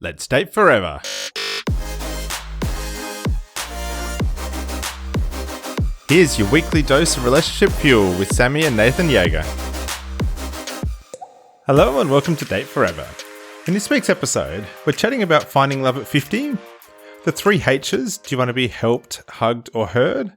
Let's date forever. Here's your weekly dose of relationship fuel with Sammy and Nathan Yeager. Hello and welcome to Date Forever. In this week's episode, we're chatting about finding love at 50, the 3 H's, do you want to be helped, hugged or heard,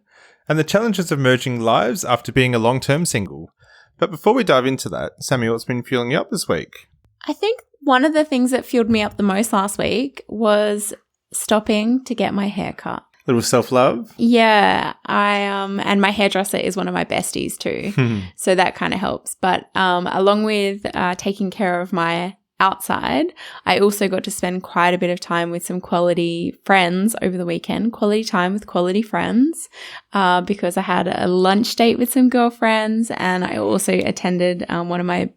and the challenges of merging lives after being a long-term single. But before we dive into that, Sammy, what's been fueling you up this week? I think one of the things that fueled me up the most last week was stopping to get my hair cut. Little self-love? Yeah, and my hairdresser is one of my besties too, so that kind of helps. But along with taking care of my outside, I also got to spend quite a bit of time with some quality friends over the weekend, quality time with quality friends, because I had a lunch date with some girlfriends, and I also attended one of my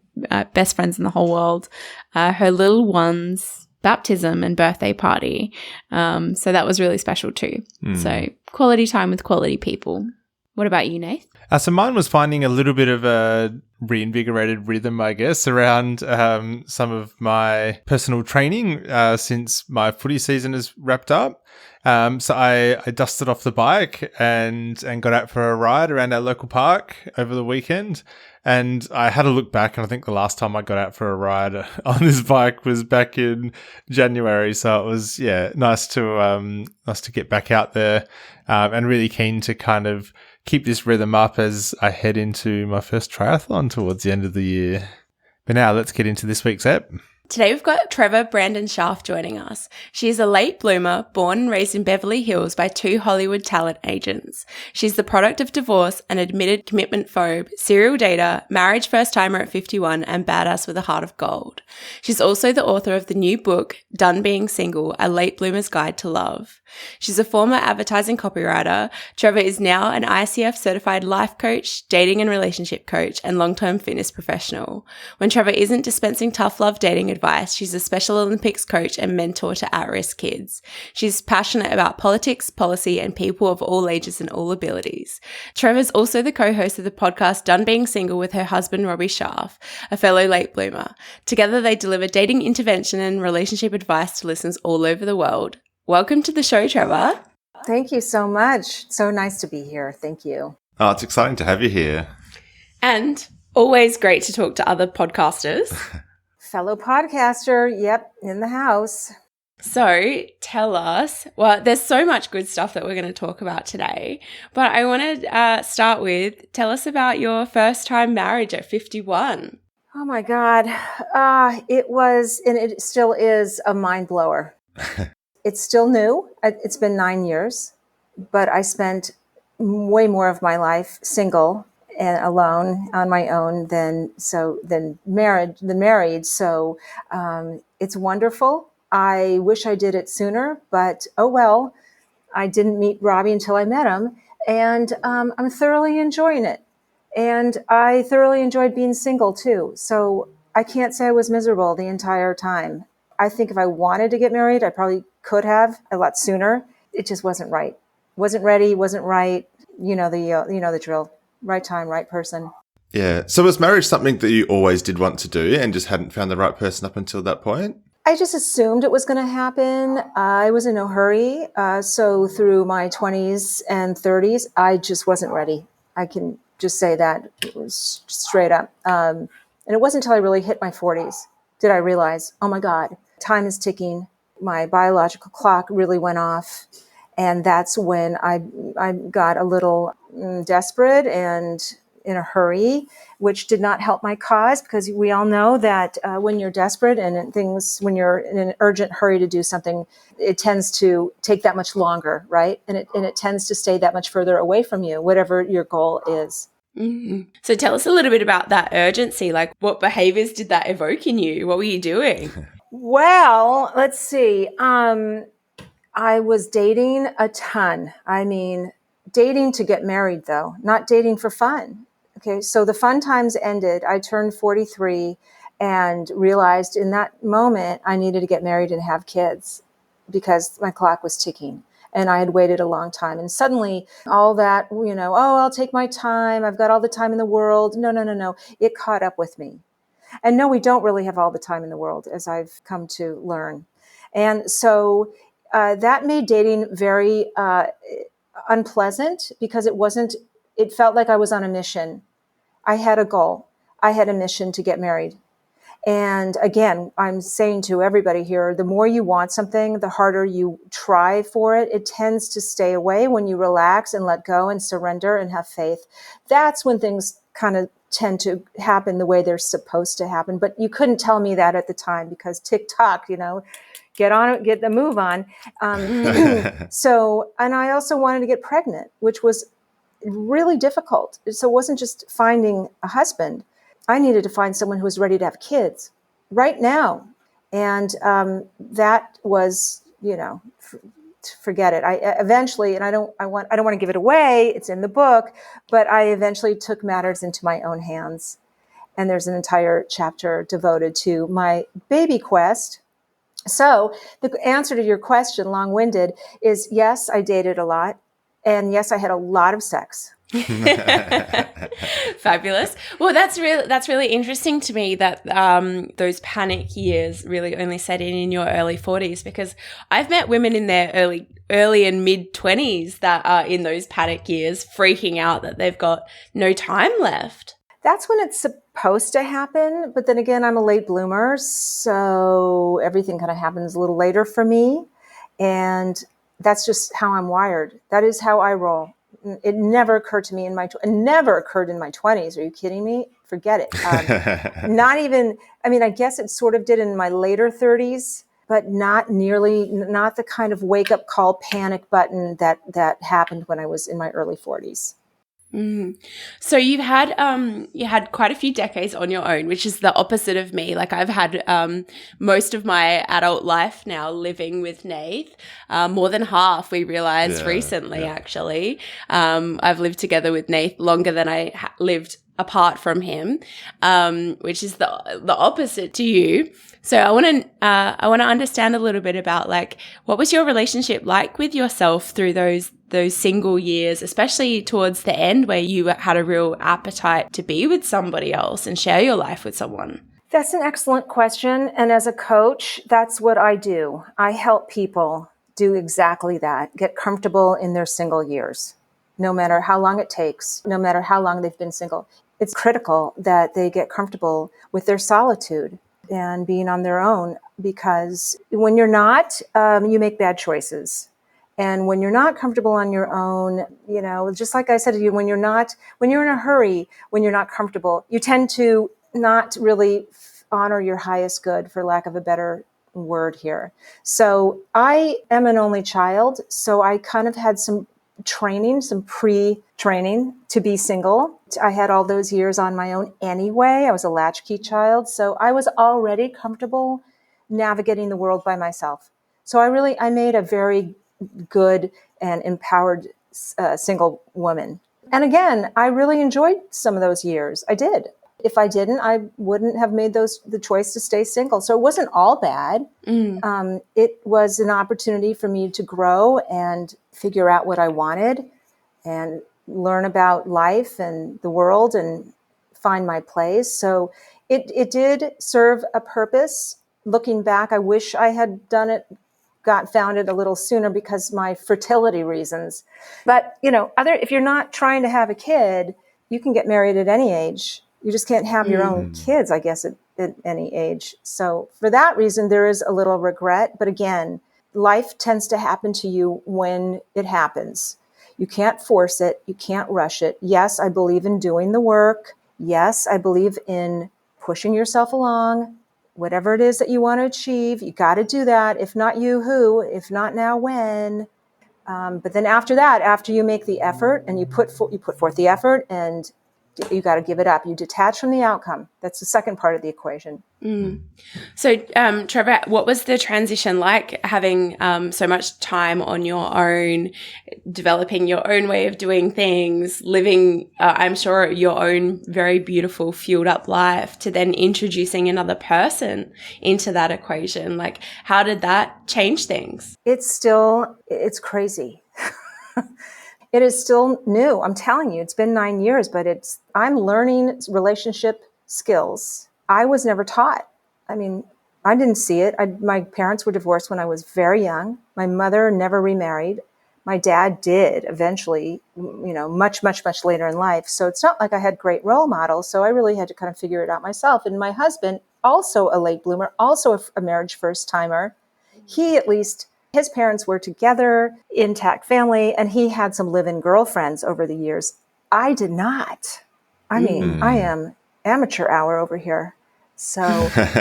best friends in the whole world, her little one's baptism and birthday party. So that was really special too. So quality time with quality people. What about you, Nath? So mine was finding a little bit of a reinvigorated rhythm, I guess, around some of my personal training since my footy season is wrapped up. So I dusted off the bike and got out for a ride around our local park over the weekend. And I had a look back, and I think the last time I got out for a ride on this bike was back in January. So it was, nice to get back out there, and really keen to kind of keep this rhythm up as I head into my first triathlon towards the end of the year. But now let's get into this week's ep. Today we've got Treva Brandon Scharf joining us. She is a late bloomer, born and raised in Beverly Hills by 2 Hollywood talent agents. She's the product of divorce, an admitted commitment phobe, serial dater, marriage first-timer at 51, and badass with a heart of gold. She's also the author of the new book, Done Being Single, A Late Bloomer's Guide to Love. She's a former advertising copywriter. Treva is now an ICF-certified life coach, dating and relationship coach, and long-term fitness professional. When Treva isn't dispensing tough love dating advice, she's a Special Olympics coach and mentor to at-risk kids. She's passionate about politics, policy, and people of all ages and all abilities. Treva's also the co-host of the podcast Done Being Single with her husband Robbie Scharf, a fellow late bloomer. Together they deliver dating intervention and relationship advice to listeners all over the world. Welcome to the show, Treva. Thank you so much. So nice to be here. Thank you. Oh, it's exciting to have you here. And always great to talk to other podcasters. Fellow podcaster, yep, in the house. So tell us, well, there's so much good stuff that we're going to talk about today, but I want to start with, tell us about your first time marriage at 51. Oh my God. It was, and it still is, a mind blower. It's still new. It's been 9 years, but I spent way more of my life single and alone on my own than married. So it's wonderful. I wish I did it sooner, but oh well. I didn't meet Robbie until I met him, and I'm thoroughly enjoying it. And I thoroughly enjoyed being single too. So I can't say I was miserable the entire time. I think if I wanted to get married, I probably could have a lot sooner. It just wasn't right. Wasn't ready, wasn't right. You know the drill. Right time, right person. Yeah. So was marriage something that you always did want to do and just hadn't found the right person up until that point? I just assumed it was going to happen. I was in no hurry. So through my 20s and 30s, I just wasn't ready. I can just say that straight up. And it wasn't until I really hit my 40s did I realize, oh my God, time is ticking. My biological clock really went off. And that's when I got a little desperate and in a hurry, which did not help my cause, because we all know that when you're desperate and when you're in an urgent hurry to do something, it tends to take that much longer, right? And it tends to stay that much further away from you, whatever your goal is. Mm-hmm. So tell us a little bit about that urgency. Like, what behaviors did that evoke in you? What were you doing? Well, let's see. I was dating a ton. I mean, dating to get married, though, not dating for fun. Okay, so the fun times ended. I turned 43 and realized in that moment I needed to get married and have kids because my clock was ticking. And I had waited a long time. And suddenly all that, I'll take my time. I've got all the time in the world. No. It caught up with me. And no, we don't really have all the time in the world, as I've come to learn. And so that made dating very unpleasant because it felt like I was on a mission. I had a goal. I had a mission to get married. And again, I'm saying to everybody here, the more you want something, the harder you try for it. It tends to stay away when you relax and let go and surrender and have faith. That's when things kind of tend to happen the way they're supposed to happen. But you couldn't tell me that at the time because TikTok, get on it, get the move on. So, and I also wanted to get pregnant, which was really difficult. So it wasn't just finding a husband. I needed to find someone who was ready to have kids right now. And that was, forget it. I eventually, and I don't want to give it away. It's in the book, but I eventually took matters into my own hands. And there's an entire chapter devoted to my baby quest. So the answer to your question, long-winded, is yes, I dated a lot. And yes, I had a lot of sex. Fabulous. Well, that's really interesting to me that those panic years really only set in your early 40s, because I've met women in their early and mid 20s that are in those panic years, freaking out that they've got no time left. That's when it's supposed to happen. But then again, I'm a late bloomer, so everything kind of happens a little later for me. And that's just how I'm wired. That is how I roll. It never occurred to me it never occurred in my 20s. Are you kidding me? Forget it. Not even, I guess it sort of did in my later 30s, but not the kind of wake up call panic button that happened when I was in my early 40s. Mm. So you had quite a few decades on your own, which is the opposite of me. Like I've had most of my adult life now living with Nath, more than half we realized recently. Actually, I've lived together with Nath longer than I lived apart from him, which is the opposite to you. So I want to understand a little bit about like what was your relationship like with yourself through those single years, especially towards the end where you had a real appetite to be with somebody else and share your life with someone? That's an excellent question. And as a coach, that's what I do. I help people do exactly that, get comfortable in their single years, no matter how long it takes, no matter how long they've been single. It's critical that they get comfortable with their solitude and being on their own, because when you're not, you make bad choices. And when you're not comfortable on your own, just like I said to you, when you're in a hurry, when you're not comfortable, you tend to not really honor your highest good, for lack of a better word here. So I am an only child. So I kind of had some pre-training to be single. I had all those years on my own anyway. I was a latchkey child. So I was already comfortable navigating the world by myself. So I made a very good and empowered single woman. And again, I really enjoyed some of those years. I did. If I didn't, I wouldn't have made the choice to stay single. So it wasn't all bad. It was an opportunity for me to grow and figure out what I wanted and learn about life and the world and find my place. So it did serve a purpose. Looking back, I wish I had found it a little sooner because my fertility reasons. But, if you're not trying to have a kid, you can get married at any age. You just can't have your own kids, I guess, at any age. So for that reason, there is a little regret. But again, life tends to happen to you when it happens. You can't force it. You can't rush it. Yes, I believe in doing the work. Yes, I believe in pushing yourself along. Whatever it is that you want to achieve, you got to do that. If not you, who? If not now, when? But then after that, after you make the effort and you put forth the effort, and you got to give it up. You detach from the outcome. That's the second part of the equation. So, Treva, what was the transition like, having so much time on your own, developing your own way of doing things, living, I'm sure, your own very beautiful, fueled up life, to then introducing another person into that equation? Like, how did that change things? It's crazy. It is still new. I'm telling you, it's been 9 years, but I'm learning relationship skills. I was never taught. I didn't see it. My parents were divorced when I was very young. My mother never remarried. My dad did eventually, much, much, much later in life. So it's not like I had great role models. So I really had to kind of figure it out myself. And my husband, also a late bloomer, also a marriage first timer. He, at least, his parents were together, intact family, and he had some live-in girlfriends over the years. I did not. I mean, I am amateur hour over here. So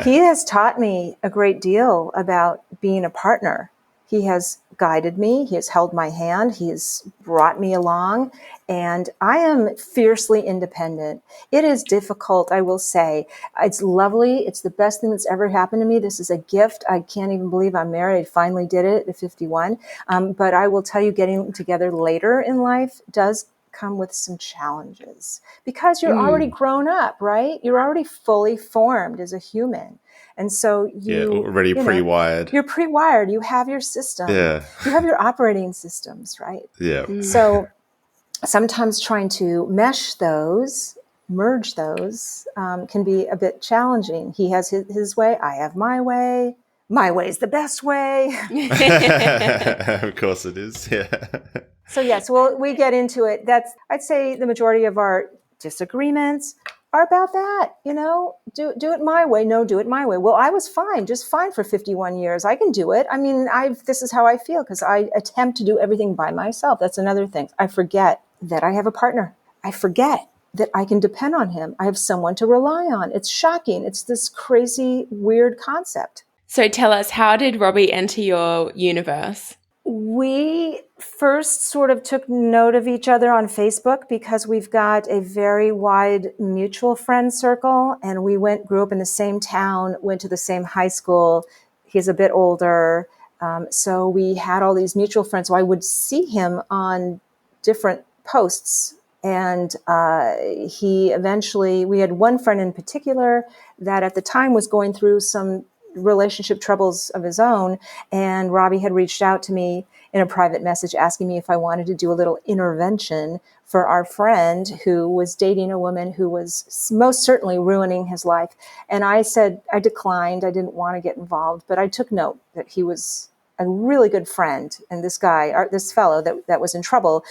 he has taught me a great deal about being a partner. He has guided me. He has held my hand. He has brought me along. And I am fiercely independent. It is difficult, I will say. It's lovely. It's the best thing that's ever happened to me. This is a gift. I can't even believe I'm married. I finally did it at 51. But I will tell you, getting together later in life does come with some challenges because you're already grown up, right? You're already fully formed as a human. And so already pre-wired. You're pre-wired. You have your system. Yeah. You have your operating systems, right? Yeah. So sometimes trying to merge those, can be a bit challenging. He has his way. I have my way. My way is the best way. Of course it is. Yeah. So we get into it. I'd say the majority of our disagreements are about that. Do it my way. No, do it my way. Well, I was just fine for 51 years. I can do it. I mean, this is how I feel because I attempt to do everything by myself. That's another thing. I forget that I have a partner. I forget that I can depend on him. I have someone to rely on. It's shocking. It's this crazy, weird concept. So tell us, how did Robbie enter your universe? We first sort of took note of each other on Facebook because we've got a very wide mutual friend circle, and we grew up in the same town, went to the same high school. He's a bit older. So we had all these mutual friends. So I would see him on different posts. And we had one friend in particular that at the time was going through some relationship troubles of his own. And Robbie had reached out to me in a private message asking me if I wanted to do a little intervention for our friend who was dating a woman who was most certainly ruining his life. And I said, I declined. I didn't want to get involved, but I took note that he was a really good friend. And this fellow that was in trouble,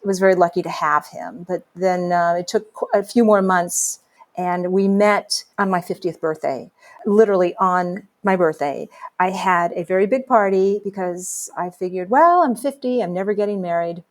was very lucky to have him. But then it took a few more months and we met on my 50th birthday. Literally on my birthday, I had a very big party because I figured, well, I'm 50, I'm never getting married.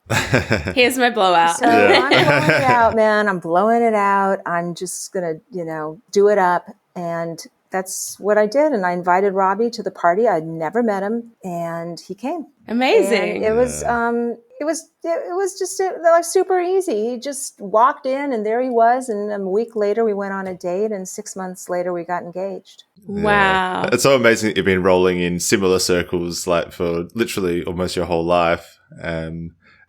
Here's my blowout. So I'm blowing it out, man. I'm blowing it out. I'm just going to, do it up. And that's what I did. And I invited Robbie to the party. I'd never met him, and he came. Amazing. And it was just like super easy. He just walked in and there he was. And a week later we went on a date, and 6 months later we got engaged. Wow. Yeah. It's so amazing that you've been rolling in similar circles like for literally almost your whole life.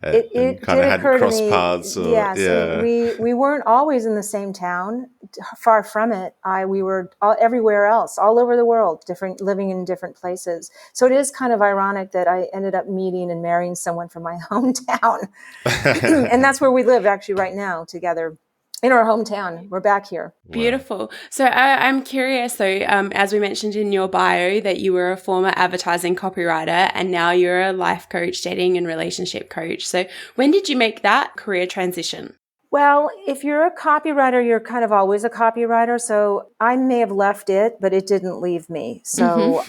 It kind of had cross paths. We weren't always in the same town. Far from it. We were everywhere else, all over the world, living in different places. So it is kind of ironic that I ended up meeting and marrying someone from my hometown, and that's where we live actually right now together. In our hometown. We're back here. Beautiful. So I'm curious, though, as we mentioned in your bio, that you were a former advertising copywriter and now you're a life coach, dating and relationship coach. So when did you make that career transition? Well, if you're a copywriter, you're kind of always a copywriter. So I may have left it, but it didn't leave me. So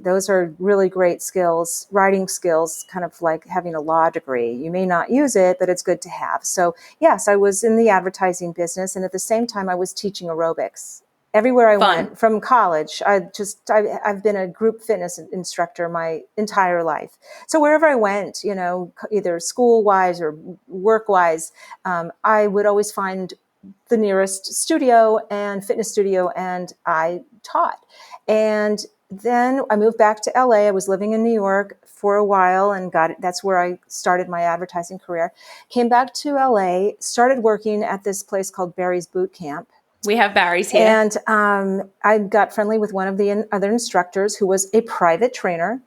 those are really great skills, writing skills, kind of like having a law degree. You may not use it, but it's good to have. So yes, I was in the advertising business. And at the same time, I was teaching aerobics. Everywhere I went from college, I've been a group fitness instructor my entire life. So wherever I went, either school wise or work wise, I would always find the nearest studio and fitness studio, and I taught. And then I moved back to LA. I was living in New York for a while and that's where I started my advertising career. Came back to LA, started working at this place called Barry's Boot Camp. We have Barry's here. And I got friendly with one of the other instructors who was a private trainer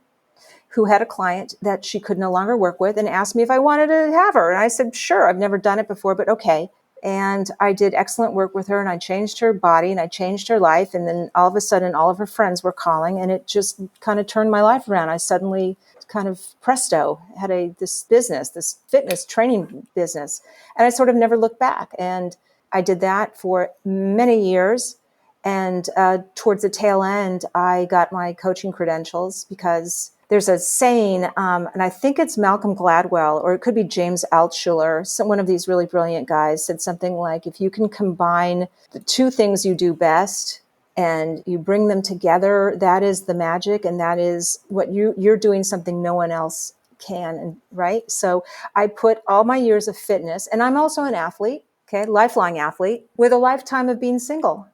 who had a client that she could no longer work with and asked me if I wanted to have her. And I said, sure, I've never done it before, but okay. And I did excellent work with her, and I changed her body and I changed her life. And then all of a sudden, all of her friends were calling, and it just kind of turned my life around. I suddenly kind of presto had this business, this fitness training business. And I sort of never looked back. And I did that for many years. And towards the tail end, I got my coaching credentials because there's a saying, and I think it's Malcolm Gladwell, or it could be James Altshuler. One of these really brilliant guys said something like, if you can combine the two things you do best and you bring them together, that is the magic, and that is what you're doing something no one else can, right? So I put all my years of fitness, and I'm also an athlete, okay, lifelong athlete, with a lifetime of being single.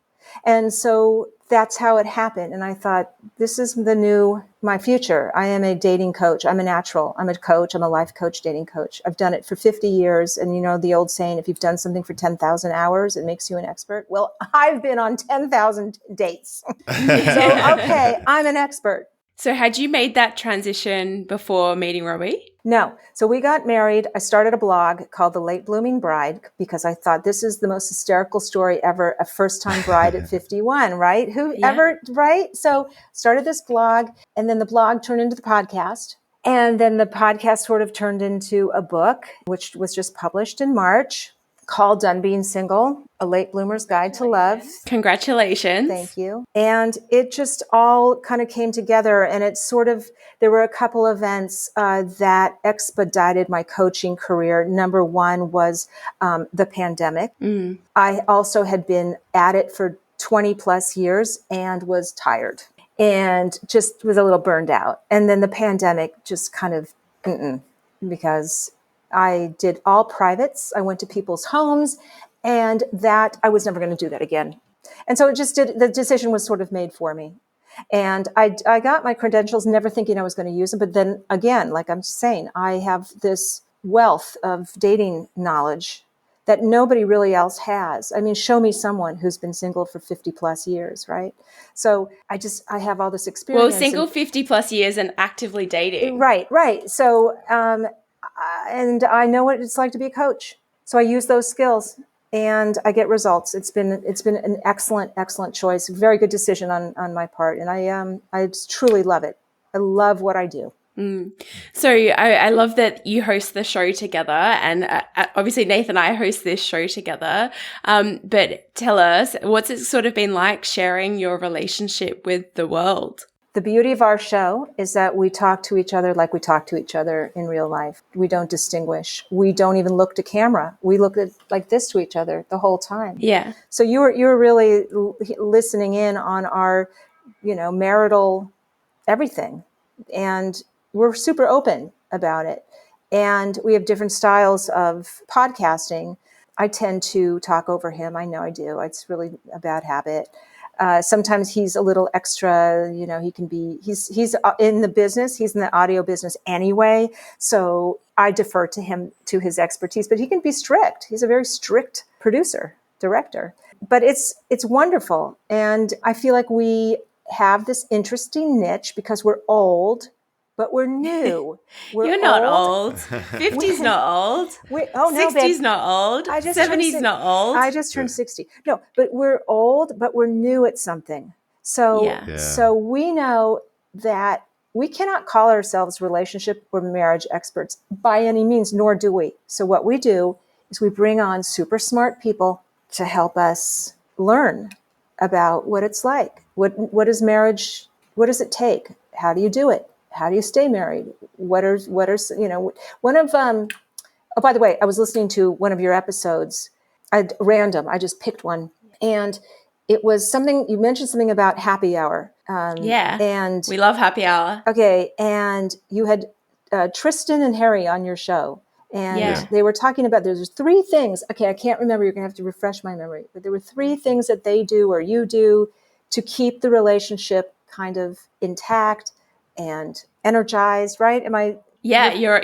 And so that's how it happened. And I thought, this is my future. I am a dating coach. I'm a natural. I'm a coach. I'm a life coach, dating coach. I've done it for 50 years. And you know, the old saying, if you've done something for 10,000 hours, it makes you an expert. Well, I've been on 10,000 dates. So, okay, I'm an expert. So had you made that transition before meeting Robbie? No. So we got married. I started a blog called The Late Blooming Bride because I thought this is the most hysterical story ever. A first-time bride at 51, right? Whoever, right? So started this blog, and then the blog turned into the podcast. And then the podcast sort of turned into a book, which was just published in March, called Done Being Single, A Late Bloomer's Guide to Love. Congratulations. Thank you. And it just all kind of came together, and it sort of, there were a couple events that expedited my coaching career. Number one was the pandemic. I also had been at it for 20 plus years and was tired and just was a little burned out. And then the pandemic just kind of, because I did all privates. I went to people's homes, and that I was never going to do that again. And so the decision was sort of made for me. And I got my credentials, never thinking I was going to use them. But then again, like I'm saying, I have this wealth of dating knowledge that nobody really else has. I mean, show me someone who's been single for 50 plus years, right? So I have all this experience. Well, single 50 plus years and actively dating. Right. So, and I know what it's like to be a coach. So I use those skills and I get results. It's been an excellent choice. Very good decision on my part. And I truly love it. I love what I do. So I love that you host the show together, and obviously Nathan and I host this show together. But tell us, what's it sort of been like sharing your relationship with the world? The beauty of our show is that we talk to each other like we talk to each other in real life. We don't distinguish. We don't even look to camera. We look at like this to each other the whole time. Yeah. So you're really listening in on our, marital everything. And we're super open about it. And we have different styles of podcasting. I tend to talk over him. I know I do. It's really a bad habit. Sometimes he's a little extra, he's in the business. He's in the audio business anyway. So I defer to him, to his expertise, but he can be strict. He's a very strict producer, director, but it's wonderful. And I feel like we have this interesting niche because we're old, but we're new. You're not old. 50's not old. 60's not old. 70's not old. I just turned 60. No, but we're old, but we're new at something. So, So we know that we cannot call ourselves relationship or marriage experts by any means, nor do we. So what we do is we bring on super smart people to help us learn about what it's like. What is marriage? What does it take? How do you do it? How do you stay married? What are one of oh, by the way, I was listening to one of your episodes at random. I just picked one, and it was something you mentioned something about happy hour. And we love happy hour. Okay, and you had Tristan and Harry on your show, and they were talking about there's 3 things. Okay, I can't remember. You're gonna have to refresh my memory, but there were 3 things that they do or you do to keep the relationship kind of intact and energized, right? Yeah, you're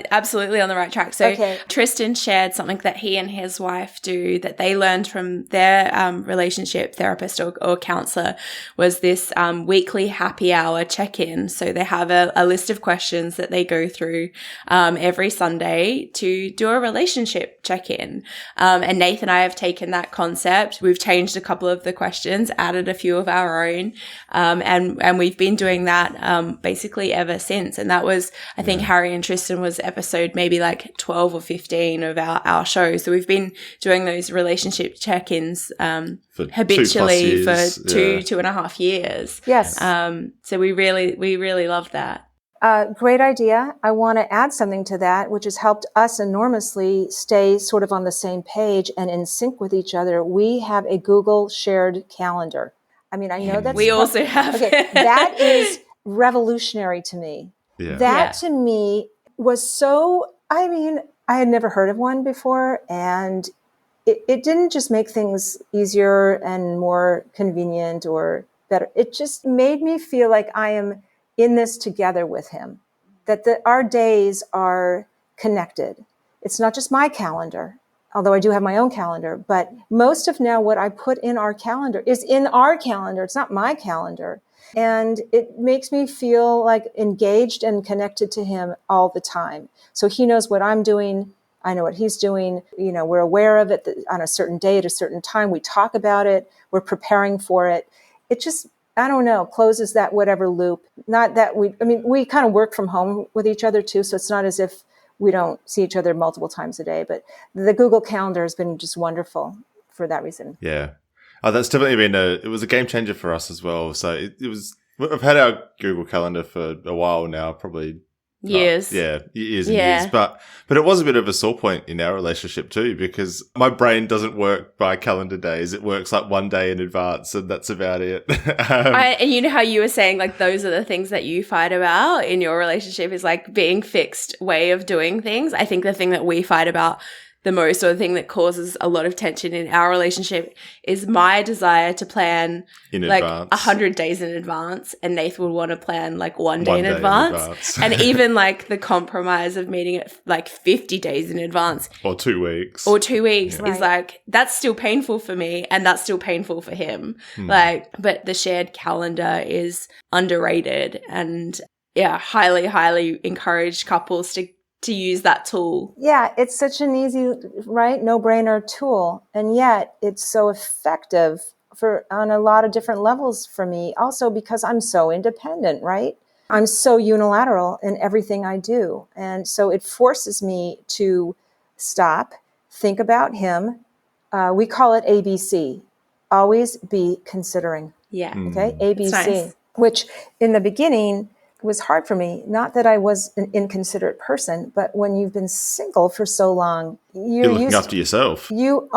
absolutely on the right track. So okay. Tristan shared something that he and his wife do that they learned from their relationship therapist or counselor was this weekly happy hour check-in. So they have a list of questions that they go through every Sunday to do a relationship check-in. And Nathan and I have taken that concept. We've changed a couple of the questions, added a few of our own, and we've been doing that basically ever since. And that was, I think, Harry and Tristan was episode maybe like 12 or 15 of our show. So we've been doing those relationship check-ins habitually for 2.5 years. Yes. So we really love that. Great idea. I want to add something to that, which has helped us enormously stay sort of on the same page and in sync with each other. We have a Google shared calendar. I mean, I know that's... We also have. Okay, that is revolutionary to me. Yeah. That to me was so, I mean, I had never heard of one before, and it didn't just make things easier and more convenient or better. It just made me feel like I am in this together with him, that our days are connected. It's not just my calendar, although I do have my own calendar, but most of now what I put in our calendar is in our calendar. It's not my calendar. And it makes me feel like engaged and connected to him all the time. So he knows what I'm doing. I know what he's doing. You know, we're aware of it on a certain day at a certain time. We talk about it. We're preparing for it. It just, I don't know, closes that whatever loop. Not that we kind of work from home with each other too. So it's not as if we don't see each other multiple times a day. But the Google Calendar has been just wonderful for that reason. Yeah. Oh, that's definitely been it was a game changer for us as well. So it was, we've had our Google Calendar for a while now, probably years. Years and years. But it was a bit of a sore point in our relationship too, because my brain doesn't work by calendar days. It works like one day in advance, and that's about it. And you know how you were saying, like, those are the things that you fight about in your relationship is like being fixed way of doing things. I think the thing that we fight about the most, or the thing that causes a lot of tension in our relationship, is my desire to plan in like advance. 100 days in advance, and Nath would want to plan like one day in advance. And even like the compromise of meeting it like 50 days in advance or 2 weeks is like, that's still painful for me, and that's still painful for him. But the shared calendar is underrated, and highly encourage couples to use that tool. Yeah, it's such an easy, right, no-brainer tool. And yet it's so effective on a lot of different levels for me. Also because I'm so independent, right? I'm so unilateral in everything I do. And so it forces me to stop, think about him. We call it ABC. Always be considering. Yeah. Okay, ABC. Nice. Which in the beginning was hard for me. Not that I was an inconsiderate person, but when you've been single for so long, you're looking after yourself. You're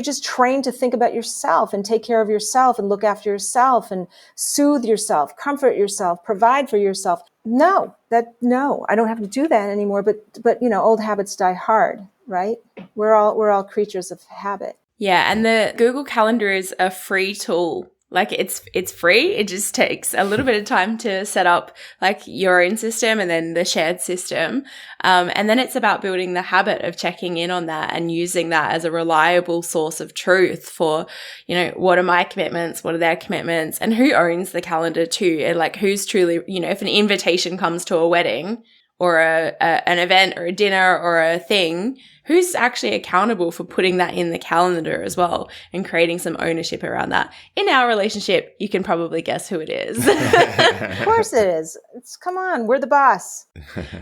just trained to think about yourself and take care of yourself and look after yourself and soothe yourself, comfort yourself, provide for yourself. No, I don't have to do that anymore. But you know, old habits die hard, right? We're all creatures of habit. Yeah, and the Google Calendar is a free tool. Like it's free. It just takes a little bit of time to set up like your own system and then the shared system. And then it's about building the habit of checking in on that and using that as a reliable source of truth for, you know, what are my commitments? What are their commitments? And who owns the calendar too? And like who's truly, you know, if an invitation comes to a wedding or an event or a dinner or a thing, who's actually accountable for putting that in the calendar as well and creating some ownership around that? In our relationship, you can probably guess who it is. Of course it is. Come on, we're the boss.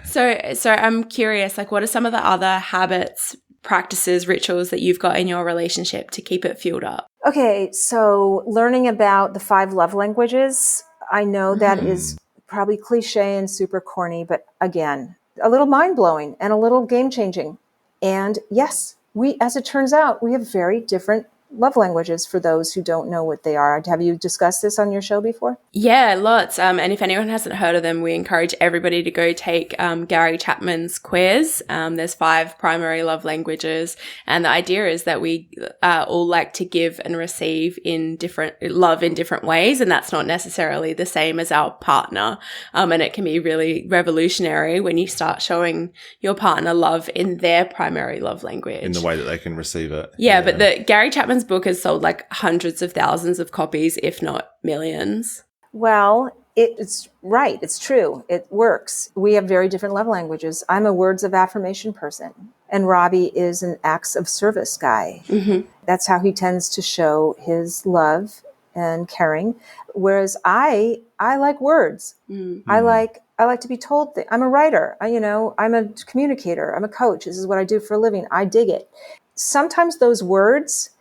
So I'm curious, like, what are some of the other habits, practices, rituals that you've got in your relationship to keep it fueled up? Okay, so learning about the 5 love languages, I know that is probably cliche and super corny, but again, a little mind-blowing and a little game-changing. And yes, as it turns out, we have very different love languages for those who don't know what they are. Have you discussed this on your show before? Yeah, lots. And if anyone hasn't heard of them, we encourage everybody to go take Gary Chapman's quiz. There's 5 primary love languages. And the idea is that we all like to give and receive in different ways. And that's not necessarily the same as our partner. And it can be really revolutionary when you start showing your partner love in their primary love language. In the way that they can receive it. Yeah, but Gary Chapman's book has sold like hundreds of thousands of copies, if not millions. Well, it's right. It's true. It works. We have very different love languages. I'm a words of affirmation person, and Robbie is an acts of service guy. Mm-hmm. That's how he tends to show his love and caring. Whereas I like words. Mm-hmm. I like to be told things. I'm a writer. I'm a communicator. I'm a coach. This is what I do for a living. I dig it. Sometimes those words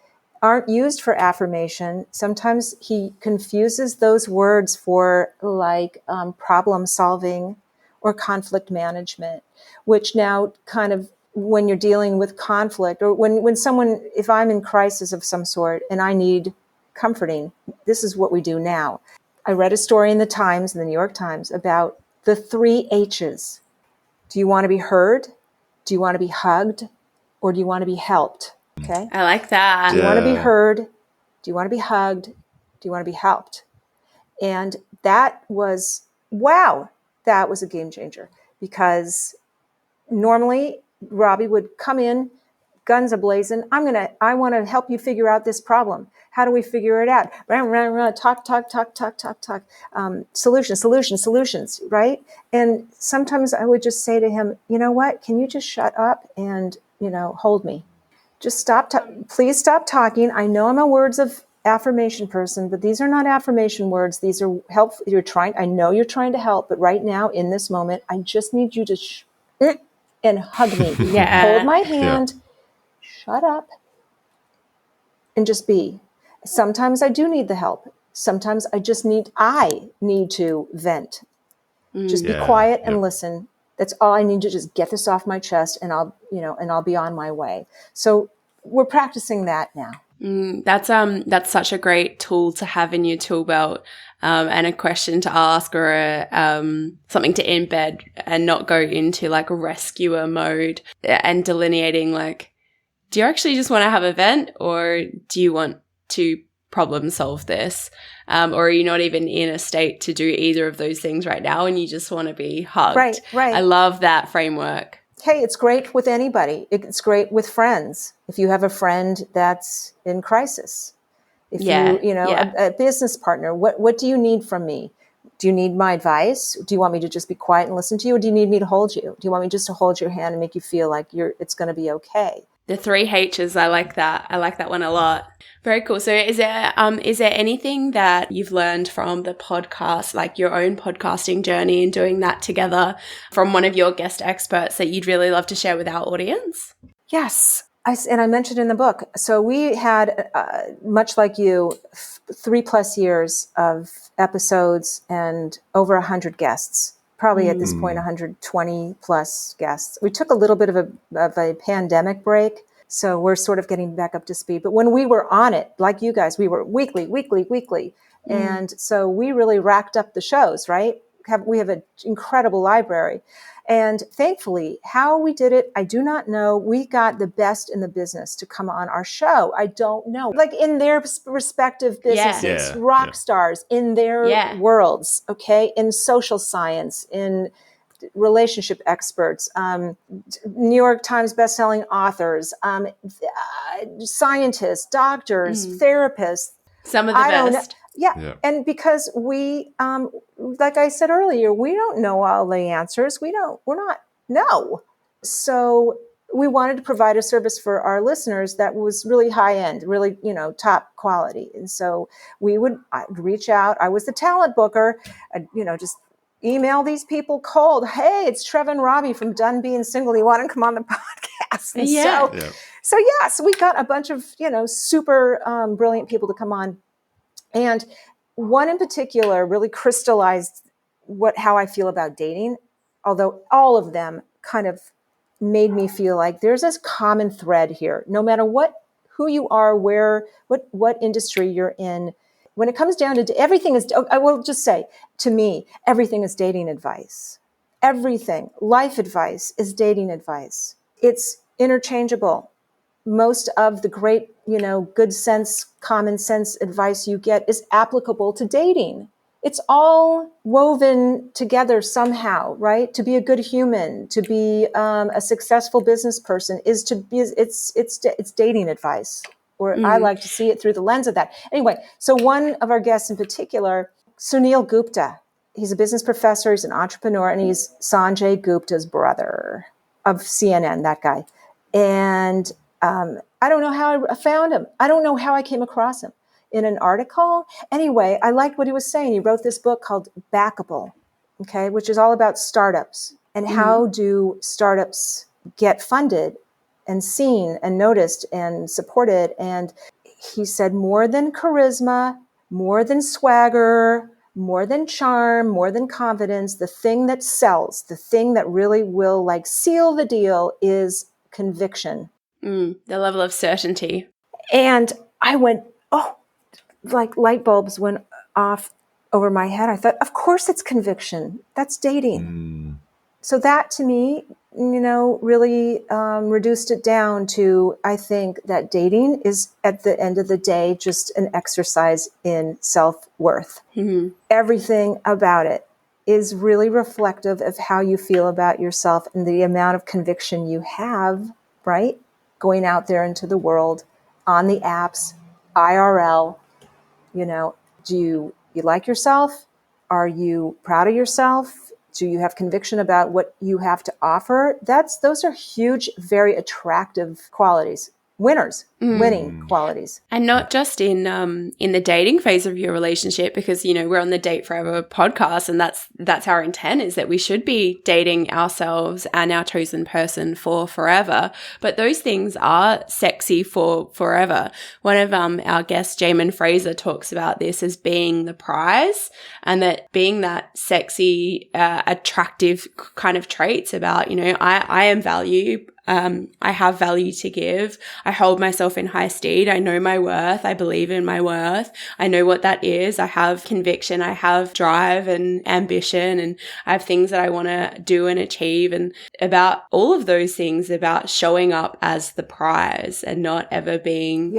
aren't used for affirmation. Sometimes he confuses those words for problem solving or conflict management, which now kind of, when you're dealing with conflict, or when someone, if I'm in crisis of some sort and I need comforting, this is what we do now. I read a story in the New York Times, about the 3 H's. Do you want to be heard? Do you want to be hugged? Or do you want to be helped? Okay. I like that. Do you want to be heard? Do you want to be hugged? Do you want to be helped? And that was a game changer, because normally Robbie would come in, guns a-blazing. I want to help you figure out this problem. How do we figure it out? Talk. Solutions, right? And sometimes I would just say to him, you know what? Can you just shut up and, hold me? Just please stop talking. I know I'm a words of affirmation person, but these are not affirmation words. These are help. I know you're trying to help, but right now in this moment, I just need you to and hug me. Yeah. Hold my hand, shut up, and just be. Sometimes I do need the help. Sometimes I need to vent. Just be quiet and listen. That's all I need to just get this off my chest, and I'll be on my way. So we're practicing that now. That's such a great tool to have in your tool belt, and a question to ask, or something to embed and not go into like rescuer mode, and delineating like, do you actually just want to have a vent, or do you want to problem solve this? Or are you not even in a state to do either of those things right now, and you just want to be hugged? Right. I love that framework. Hey, it's great with anybody. It's great with friends. If you have a friend that's in crisis, if a business partner, what do you need from me? Do you need my advice? Do you want me to just be quiet and listen to you? Or do you need me to hold you? Do you want me just to hold your hand and make you feel like it's going to be okay? The 3 H's, I like that. I like that one a lot. Very cool. So is there anything that you've learned from the podcast, like your own podcasting journey and doing that together, from one of your guest experts that you'd really love to share with our audience? Yes. I mentioned in the book. So we had, much like you, 3+ years of episodes and over 100 guests. Probably at this point, 120 plus guests. We took a little bit of a pandemic break, so we're sort of getting back up to speed. But when we were on it, like you guys, we were weekly. And so we really racked up the shows, right? We have an incredible library. And thankfully, how we did it, I do not know. We got the best in the business to come on our show. I don't know. Like in their respective businesses, rock stars in their worlds, okay? In social science, in relationship experts, New York Times bestselling authors, scientists, doctors, therapists. Some of the best. Yeah. And because we, like I said earlier, we don't know all the answers. No. So we wanted to provide a service for our listeners that was really high end, really, top quality. And so I'd reach out. I was the talent booker. I'd, just email these people cold. Hey, it's Treva and Robbie from Done Being Single. You want to come on the podcast? And so we got a bunch of, super brilliant people to come on. And one in particular really crystallized how I feel about dating, although all of them kind of made me feel like there's this common thread here. No matter who you are, what industry you're in. When it comes down to everything I will just say, to me, everything is dating advice. Everything, life advice is dating advice. It's interchangeable. Most of the great, good sense, common sense advice you get is applicable to dating. It's all woven together somehow, right? To be a good human, to be a successful business person it's dating advice. Or I like to see it through the lens of that. Anyway, so one of our guests in particular, Sunil Gupta, he's a business professor, he's an entrepreneur, and he's Sanjay Gupta's brother of CNN, that guy. And I don't know how I found him. I don't know how I came across him in an article. Anyway, I liked what he was saying. He wrote this book called Backable, okay, which is all about startups and how do startups get funded and seen and noticed and supported. And he said, more than charisma, more than swagger, more than charm, more than confidence, the thing that sells, the thing that really will seal the deal is conviction. The level of certainty. And I went, like light bulbs went off over my head. I thought, of course it's conviction. That's dating. So that to me, really reduced it down to, I think that dating is at the end of the day just an exercise in self-worth. Everything about it is really reflective of how you feel about yourself and the amount of conviction you have, right? Going out there into the world, on the apps, IRL, do you like yourself? Are you proud of yourself? Do you have conviction about what you have to offer? Those are huge, very attractive qualities. Winning qualities. And not just in the dating phase of your relationship, because, we're on the Date Forever podcast, and that's our intent, is that we should be dating ourselves and our chosen person for forever. But those things are sexy for forever. One of our guests, Jamin Fraser, talks about this as being the prize, and that being that sexy, attractive kind of traits about, I am value. I have value to give. I hold myself in high esteem. I know my worth. I believe in my worth. I know what that is. I have conviction. I have drive and ambition, and I have things that I want to do and achieve. And about all of those things, about showing up as the prize and not ever being,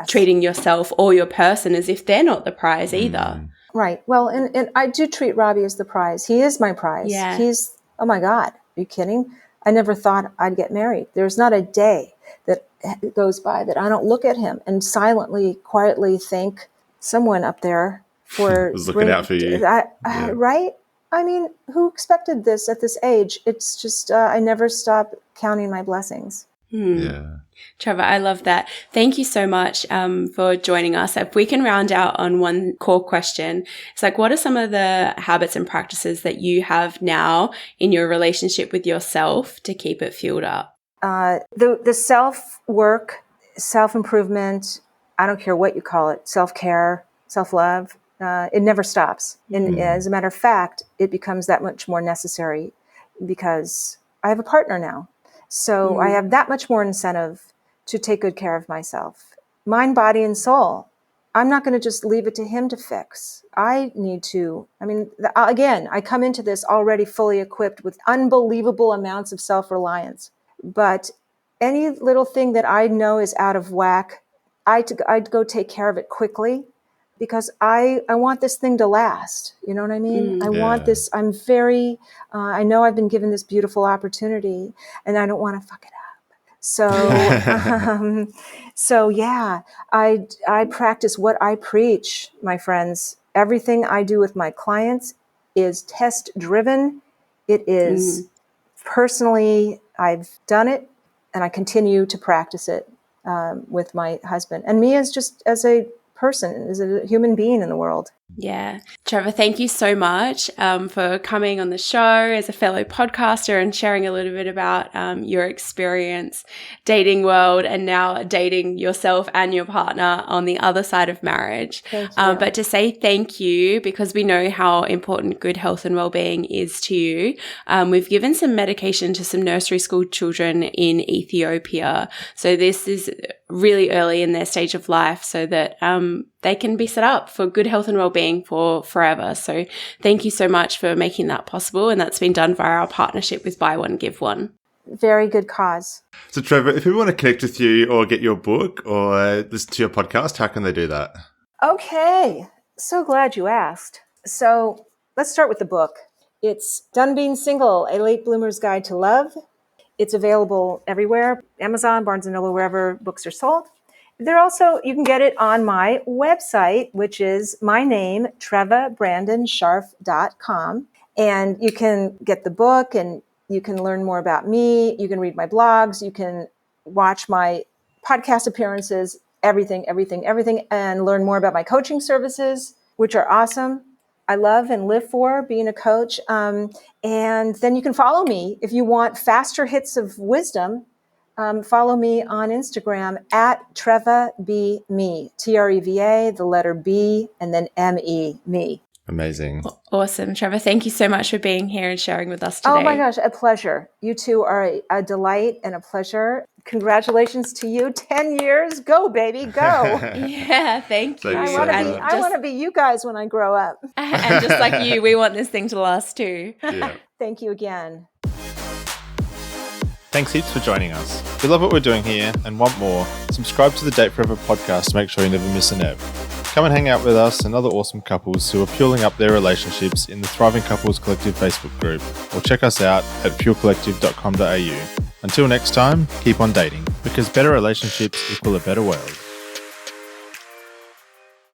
treating yourself or your person as if they're not the prize either. Right. Well, and I do treat Robbie as the prize. He is my prize. Yeah. He's, oh my God, are you kidding? I never thought I'd get married. There's not a day that goes by that I don't look at him and silently, quietly thank someone up there for was looking out for you. Right? I mean, who expected this at this age? It's just, I never stop counting my blessings. Yeah. Treva, I love that. Thank you so much for joining us. If we can round out on one core question, it's like, what are some of the habits and practices that you have now in your relationship with yourself to keep it fueled up? The self-work, self-improvement, I don't care what you call it, self-care, self-love, it never stops. And as a matter of fact, it becomes that much more necessary because I have a partner now. So I have that much more incentive to take good care of myself. Mind, body, and soul. I'm not going to just leave it to him to fix. I need to, again, I come into this already fully equipped with unbelievable amounts of self-reliance. But any little thing that I know is out of whack, I'd go take care of it quickly because I want this thing to last. You know what I mean? I want this. I'm very, I know I've been given this beautiful opportunity and I don't want to fuck it up. So, I practice what I preach, my friends. Everything I do with my clients is test driven. It is personally, I've done it and I continue to practice it with my husband and me as a person, as a human being in the world. Yeah. Trevor, thank you so much for coming on the show as a fellow podcaster and sharing a little bit about your experience dating world and now dating yourself and your partner on the other side of marriage. Thank you. But to say thank you, because we know how important good health and well-being is to you, we've given some medication to some nursery school children in Ethiopia. So this is really early in their stage of life so that they can be set up for good health and well-being for forever. So thank you so much for making that possible. And that's been done via our partnership with Buy One, Give One. Very good cause. So Trevor, if people want to connect with you or get your book or listen to your podcast, how can they do that? Okay. So glad you asked. So let's start with the book. It's Done Being Single, A Late Bloomer's Guide to Love. It's available everywhere, Amazon, Barnes & Noble, wherever books are sold. You can get it on my website, which is my name, trevabrandonscharf.com. And you can get the book and you can learn more about me. You can read my blogs. You can watch my podcast appearances, everything, and learn more about my coaching services, which are awesome. I love and live for being a coach. And then you can follow me if you want faster hits of wisdom. Follow me on Instagram at TrevaBme, Treva, the letter B, and then M-E, me. Amazing. Awesome. Trevor, thank you so much for being here and sharing with us today. Oh my gosh, a pleasure. You two are a delight and a pleasure. Congratulations to you. 10 years. Go, baby, go. Yeah, thank you. I want to be you guys when I grow up. And just like you, we want this thing to last too. Yeah. Thank you again. Thanks heaps for joining us. If you love what we're doing here and want more, subscribe to the Date Forever podcast to make sure you never miss an ep. Come and hang out with us and other awesome couples who are fueling up their relationships in the Thriving Couples Collective Facebook group, or check us out at fuelcollective.com.au. Until next time, keep on dating, because better relationships equal a better world.